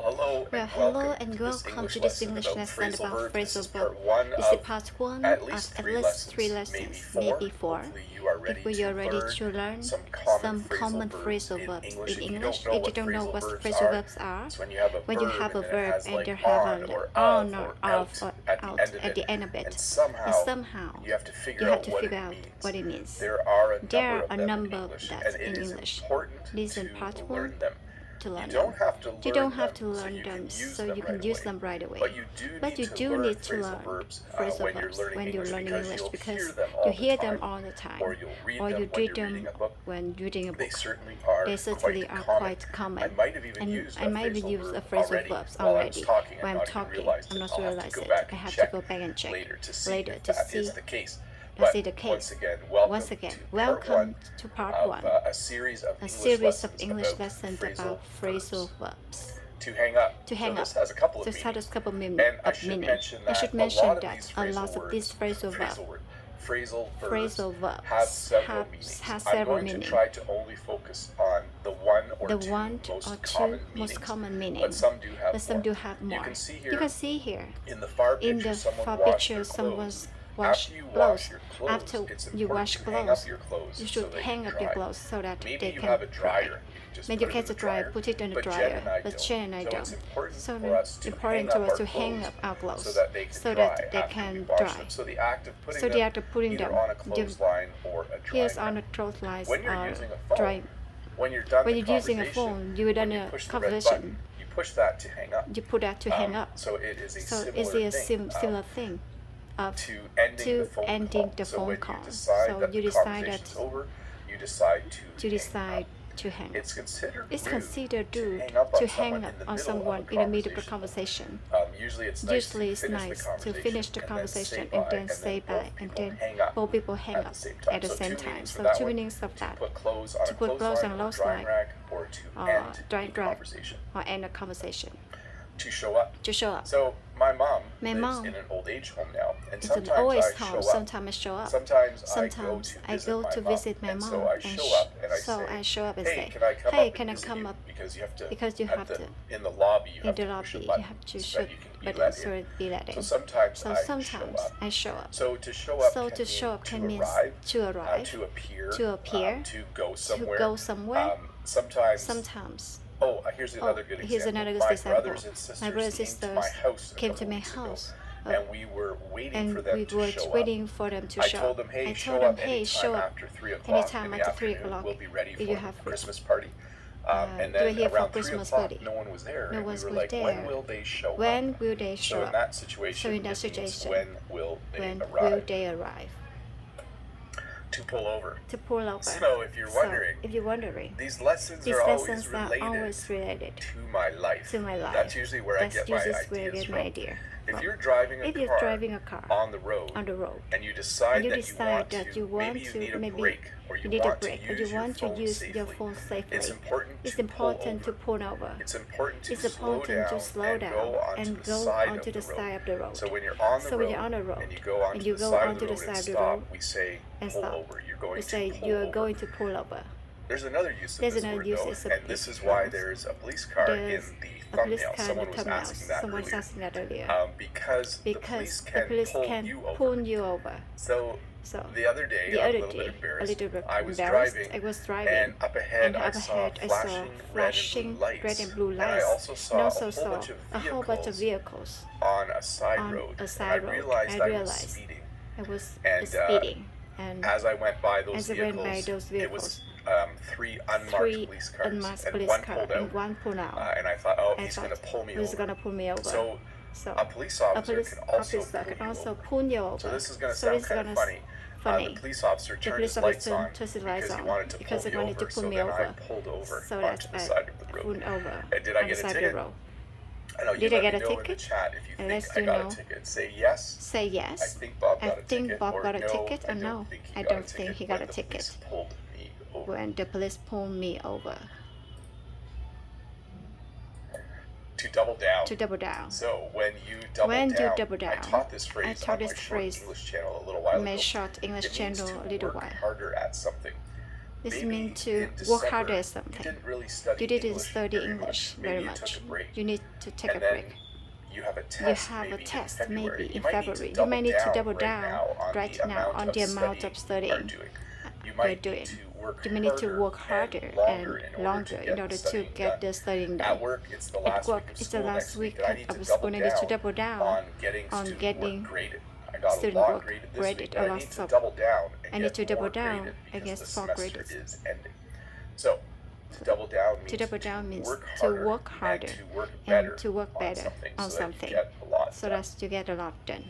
Well, hello and welcome to this English lesson about phrasal verb. This is part one of at least 3 lessons, maybe 4. If we are ready to learn some common phrasal verbs in English, if you don't know what phrasal verbs are, when you have a verb and there have an on or off or out at the end of it, and somehow you have to figure out what it means. There are a number of that in English. Listen part 1. To learn them. You don't have to learn them so you can use them right away. But you do need to learn phrasal verbs when you're learning English because you hear them all the time, or you read them when reading a book. They certainly are quite common. And I might have used a phrasal verbs already when I'm talking. I'm not realizing it. I have to go back and check later to see that's the case. Once again, welcome to part 1, a series of English lessons about phrasal verbs. To hang up. This has a couple of meaning. I should mention that a lot of these phrasal verbs have several meanings. I'm going to try to only focus on the one or two most common meanings, but some do have more. You can see here in the far picture someone's wash clothes. After you wash clothes, you should hang up your clothes so that they can dry. When you catch a dryer, put it in the dryer, but Chen and I don't. So it's important to us to hang up our clothes so that they can dry. So the act of putting them on a clothesline or a drying here's on a clothesline or drying. When you're done when you're using a phone, you're done a conversation. You push that to hang up. You put that to hang up. So it is a similar thing. To ending the phone call. So you decide that you decide to hang up. It's considered rude to hang up on someone in the middle of a conversation. Usually it's nice to finish the conversation and then say bye, and then both people hang up at the same time. So 2 meanings of that: to put clothes on a clothesline, or to dry conversation. Or end a conversation. To show up. So my mom lives in an old age home now, and it's an old age home. Sometimes I show up. Sometimes I go to visit my mom, so I show up and say, "Hey, can I come up?" Because you have to in the lobby. You have to shoot button so it be let in. So sometimes I show up. So to show up can mean to arrive, to appear, to go somewhere. Sometimes. Here's another good example. My brothers and sisters came to my house. And we were waiting for them to show up. I told them, hey, show up after 3 o'clock. Anytime after 3 o'clock. We'll be ready for you have the Christmas party. And then around 3 o'clock, no one was there. And we were like, when will they show up? So in that situation, when will they arrive? To pull over. So if you're wondering, these lessons are always related to my life. That's usually where I get my idea. If you're driving a car on the road, and you decide that you want to, maybe you need a break, or you want to use your phone safely, it's important to pull over. It's important to slow down and go onto the side of the road. So when you're on the road and you go onto the side of the road, we say pull over. You're going to pull over. There's another use of this word, though, and this is why there's a police car in the thumbnail. Someone was asking that earlier. Because the police can pull you over. So the other day, I'm a little bit embarrassed. I was driving, and up ahead I saw flashing red and blue lights. And I also saw a whole bunch of vehicles on a side road. And I realized I was speeding. And as I went by those vehicles, it was 3 unmarked police cars, and one pulled out. And I thought, he's going to pull me over. So a police officer can also pull you over. So this is going to sound kind of funny. The police officer turned his lights on because he wanted to pull me over. I pulled over onto the side of the road. And did I get a ticket? I know, did I get a ticket? In the chat if you think I got a ticket. Say yes. I think Bob got a ticket. Or no, I don't think he got a ticket. When the police pulled me over. To double down. So when you double down, I taught this phrase on my short English channel a little while ago. Harder at something. This means to work harder at something. You didn't study English very much. You need to take a break. You have a test maybe in February. You may need to double down right now on the amount of studying you're doing. You may need to work harder and longer in order to get the studying done. At work, it's the last week of the school. Needed to double down on getting student work graded a lot. So I need to double down against 4 grades. So to double down means to work harder and to work better on something so that you get a lot done.